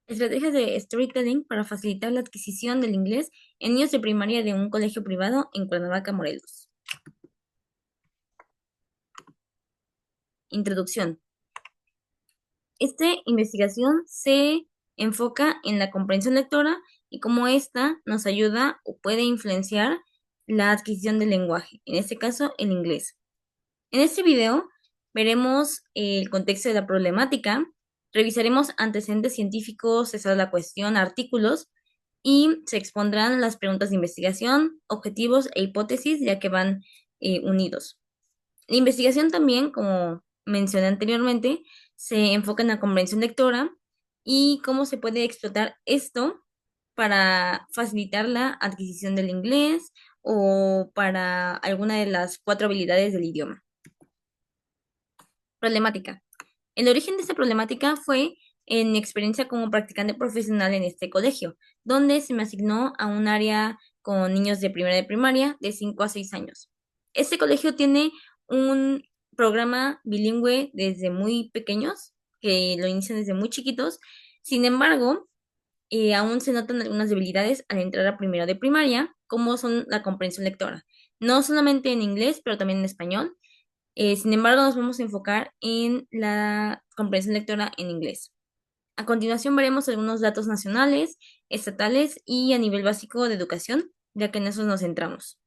Estrategias de storytelling para facilitar la adquisición del inglés en niños de primaria de un colegio privado en Cuernavaca, Morelos. Introducción. Esta investigación se enfoca en la comprensión lectora y cómo ésta nos ayuda o puede influenciar la adquisición del lenguaje, en este caso el inglés. En este video veremos el contexto de la problemática, revisaremos antecedentes científicos, cesar la cuestión, artículos y se expondrán las preguntas de investigación, objetivos e hipótesis ya que van unidos. La investigación también, como mencioné anteriormente, se enfoca en la comprensión lectora y cómo se puede explotar esto para facilitar la adquisición del inglés o para alguna de las 4 habilidades del idioma. Problemática. El origen de esta problemática fue en mi experiencia como practicante profesional en este colegio, donde se me asignó a un área con niños de primera de primaria de 5 a 6 años. Este colegio tiene un programa bilingüe desde muy pequeños, que lo inician desde muy chiquitos. Sin embargo, aún se notan algunas debilidades al entrar a primero de primaria, como son la comprensión lectora. No solamente en inglés, pero también en español. Sin embargo, nos vamos a enfocar en la comprensión lectora en inglés. A continuación veremos algunos datos nacionales, estatales y a nivel básico de educación, ya que en esos nos centramos.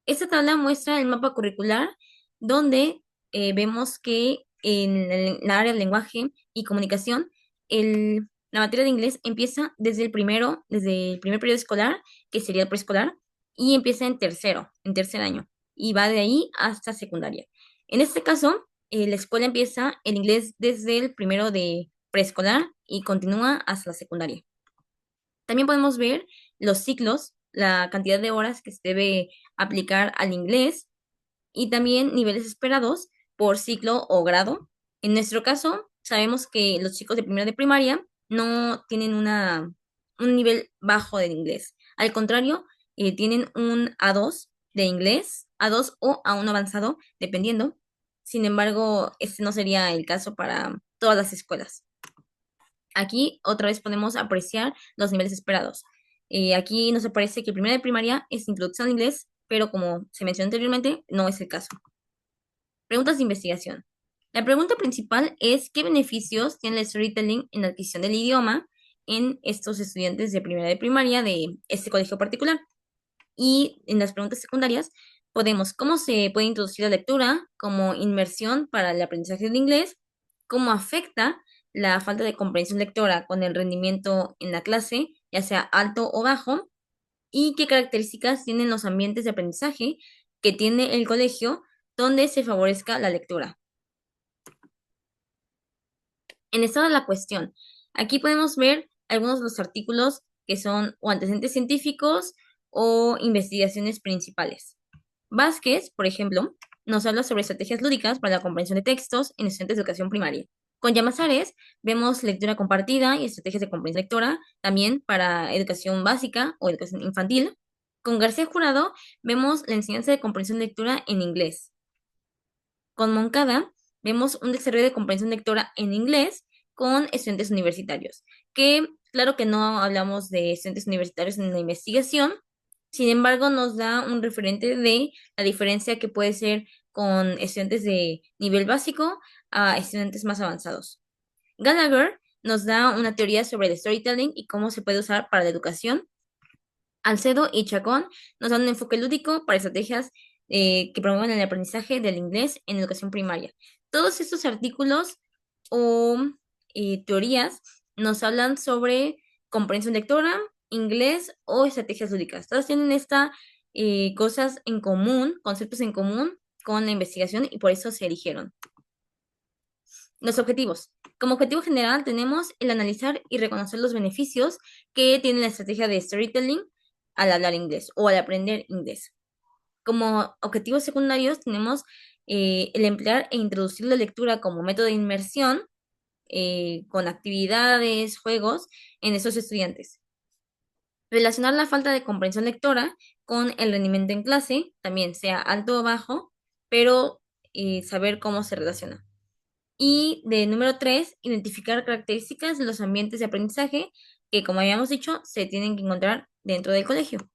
Esta tabla muestra el mapa curricular donde vemos que en la área de lenguaje y comunicación, la materia de inglés empieza desde el primer periodo escolar, que sería el preescolar, y empieza en tercer año, y va de ahí hasta secundaria. En este caso, la escuela empieza el inglés desde el primero de preescolar y continúa hasta la secundaria. También podemos ver los ciclos, la cantidad de horas que se debe aplicar al inglés y también niveles esperados por ciclo o grado. En nuestro caso, sabemos que los chicos de primero de primaria no tienen un nivel bajo de inglés. Al contrario, tienen un A2 de inglés, A2 o A1 avanzado, dependiendo. Sin embargo, este no sería el caso para todas las escuelas. Aquí otra vez podemos apreciar los niveles esperados. Aquí nos aparece que el primero de primaria es introducción al inglés, pero como se mencionó anteriormente, no es el caso. Preguntas de investigación. La pregunta principal es ¿qué beneficios tiene el storytelling en la adquisición del idioma en estos estudiantes de primera de primaria de este colegio particular? Y en las preguntas secundarias podemos cómo se puede introducir la lectura como inmersión para el aprendizaje del inglés, cómo afecta la falta de comprensión lectora con el rendimiento en la clase, ya sea alto o bajo, y qué características tienen los ambientes de aprendizaje que tiene el colegio donde se favorezca la lectura. En estado de la cuestión, aquí podemos ver algunos de los artículos que son o antecedentes científicos o investigaciones principales. Vázquez, por ejemplo, nos habla sobre estrategias lúdicas para la comprensión de textos en estudiantes de educación primaria. Con Llamazares vemos lectura compartida y estrategias de comprensión lectora, también para educación básica o educación infantil. Con García Jurado vemos la enseñanza de comprensión lectura en inglés. Con Moncada vemos un desarrollo de comprensión lectora en inglés con estudiantes universitarios, que claro que no hablamos de estudiantes universitarios en la investigación, sin embargo nos da un referente de la diferencia que puede ser con estudiantes de nivel básico a estudiantes más avanzados. Gallagher nos da una teoría sobre el storytelling y cómo se puede usar para la educación. Alcedo y Chacón nos dan un enfoque lúdico para estrategias que promuevan el aprendizaje del inglés en educación primaria. Todos estos artículos o teorías nos hablan sobre comprensión lectora, inglés o estrategias lúdicas. Todas tienen estas cosas en común, conceptos en común con la investigación y por eso se eligieron. Los objetivos. Como objetivo general tenemos el analizar y reconocer los beneficios que tiene la estrategia de storytelling al hablar inglés o al aprender inglés. Como objetivos secundarios tenemos el emplear e introducir la lectura como método de inmersión con actividades, juegos en esos estudiantes. Relacionar la falta de comprensión lectora con el rendimiento en clase, también sea alto o bajo, pero saber cómo se relaciona. Y de número 3, identificar características de los ambientes de aprendizaje que, como habíamos dicho, se tienen que encontrar dentro del colegio.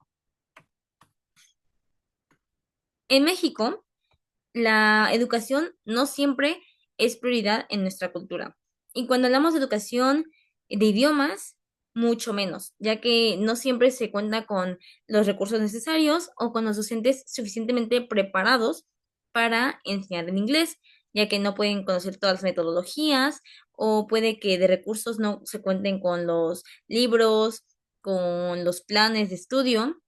En México, la educación no siempre es prioridad en nuestra cultura. Y cuando hablamos de educación de idiomas, mucho menos, ya que no siempre se cuenta con los recursos necesarios o con los docentes suficientemente preparados para enseñar en inglés, ya que no pueden conocer todas las metodologías o puede que de recursos no se cuenten con los libros, con los planes de estudio.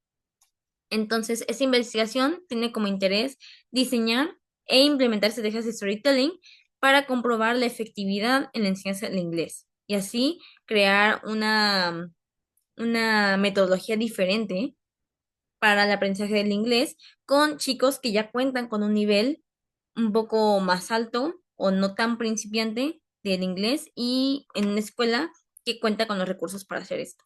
Entonces, esta investigación tiene como interés diseñar e implementar estrategias de storytelling para comprobar la efectividad en la enseñanza del inglés y así crear una metodología diferente para el aprendizaje del inglés con chicos que ya cuentan con un nivel un poco más alto o no tan principiante del inglés y en una escuela que cuenta con los recursos para hacer esto.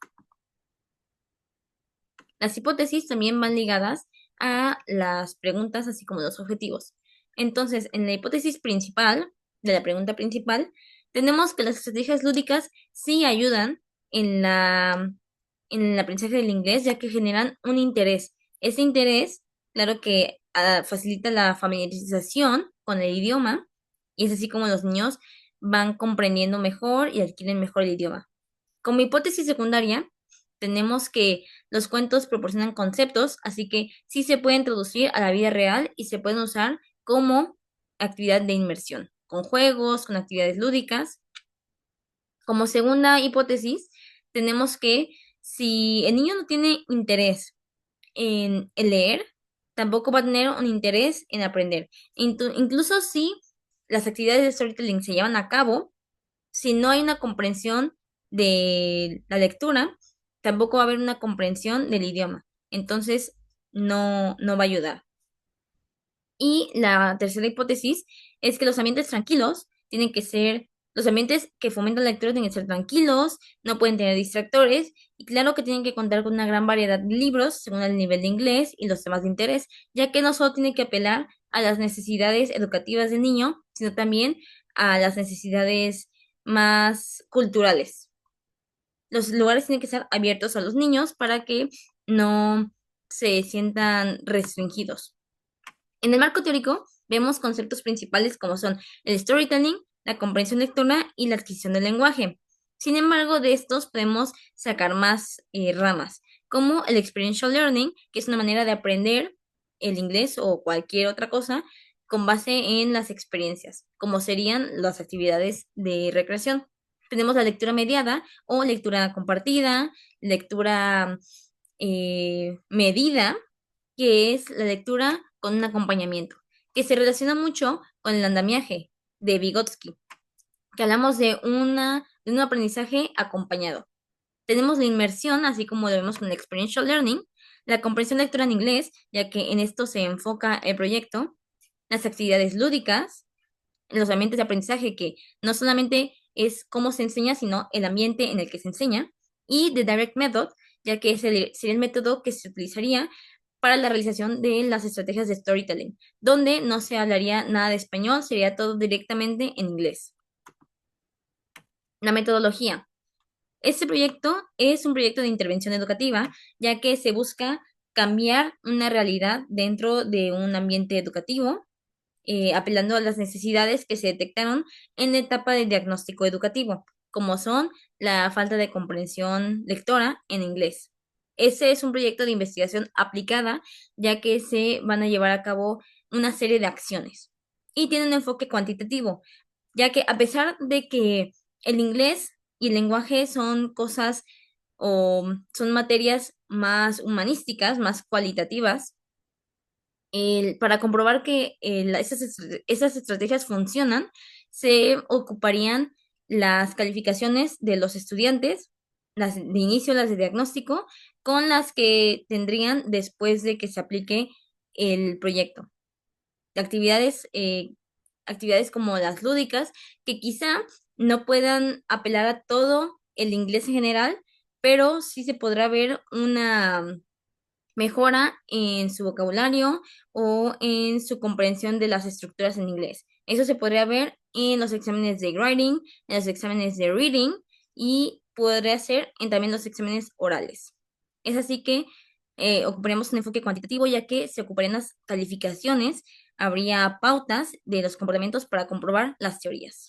Las hipótesis también van ligadas a las preguntas, así como los objetivos. Entonces, en la hipótesis principal, de la pregunta principal, tenemos que las estrategias lúdicas sí ayudan en en el aprendizaje del inglés, ya que generan un interés. Ese interés, claro que facilita la familiarización con el idioma, y es así como los niños van comprendiendo mejor y adquieren mejor el idioma. Como hipótesis secundaria, tenemos que los cuentos proporcionan conceptos, así que sí se pueden traducir a la vida real y se pueden usar como actividad de inmersión, con juegos, con actividades lúdicas. Como segunda hipótesis, tenemos que si el niño no tiene interés en leer, tampoco va a tener un interés en aprender. Incluso si las actividades de storytelling se llevan a cabo, si no hay una comprensión de la lectura, tampoco va a haber una comprensión del idioma. Entonces, no va a ayudar. Y la tercera hipótesis es que los ambientes tranquilos tienen que ser, los ambientes que fomentan la lectura tienen que ser tranquilos, no pueden tener distractores y claro que tienen que contar con una gran variedad de libros según el nivel de inglés y los temas de interés, ya que no solo tiene que apelar a las necesidades educativas del niño, sino también a las necesidades más culturales. Los lugares tienen que estar abiertos a los niños para que no se sientan restringidos. En el marco teórico vemos conceptos principales como son el storytelling, la comprensión lectora y la adquisición del lenguaje. Sin embargo, de estos podemos sacar más ramas, como el experiential learning, que es una manera de aprender el inglés o cualquier otra cosa con base en las experiencias, como serían las actividades de recreación. Tenemos la lectura mediada o lectura compartida, lectura medida, que es la lectura con un acompañamiento, que se relaciona mucho con el andamiaje de Vygotsky, que hablamos de un aprendizaje acompañado. Tenemos la inmersión, así como lo vemos con el experiential learning, la comprensión lectora en inglés, ya que en esto se enfoca el proyecto, las actividades lúdicas, los ambientes de aprendizaje, que no solamente es cómo se enseña, sino el ambiente en el que se enseña, y the direct method, ya que sería el método que se utilizaría para la realización de las estrategias de storytelling, donde no se hablaría nada de español, sería todo directamente en inglés. La metodología. Este proyecto es un proyecto de intervención educativa, ya que se busca cambiar una realidad dentro de un ambiente educativo, apelando a las necesidades que se detectaron en la etapa de diagnóstico educativo, como son la falta de comprensión lectora en inglés. Ese es un proyecto de investigación aplicada, ya que se van a llevar a cabo una serie de acciones y tiene un enfoque cuantitativo, ya que a pesar de que el inglés y el lenguaje son cosas o son materias más humanísticas, más cualitativas, para comprobar que esas estrategias funcionan, se ocuparían las calificaciones de los estudiantes, las de inicio, las de diagnóstico, con las que tendrían después de que se aplique el proyecto. Actividades, actividades como las lúdicas, que quizá no puedan apelar a todo el inglés en general, pero sí se podrá ver una mejora en su vocabulario o en su comprensión de las estructuras en inglés. Eso se podría ver en los exámenes de writing, en los exámenes de reading y podría ser en también los exámenes orales. Es así que ocuparemos un enfoque cuantitativo ya que se ocuparían las calificaciones, habría pautas de los comportamientos para comprobar las teorías.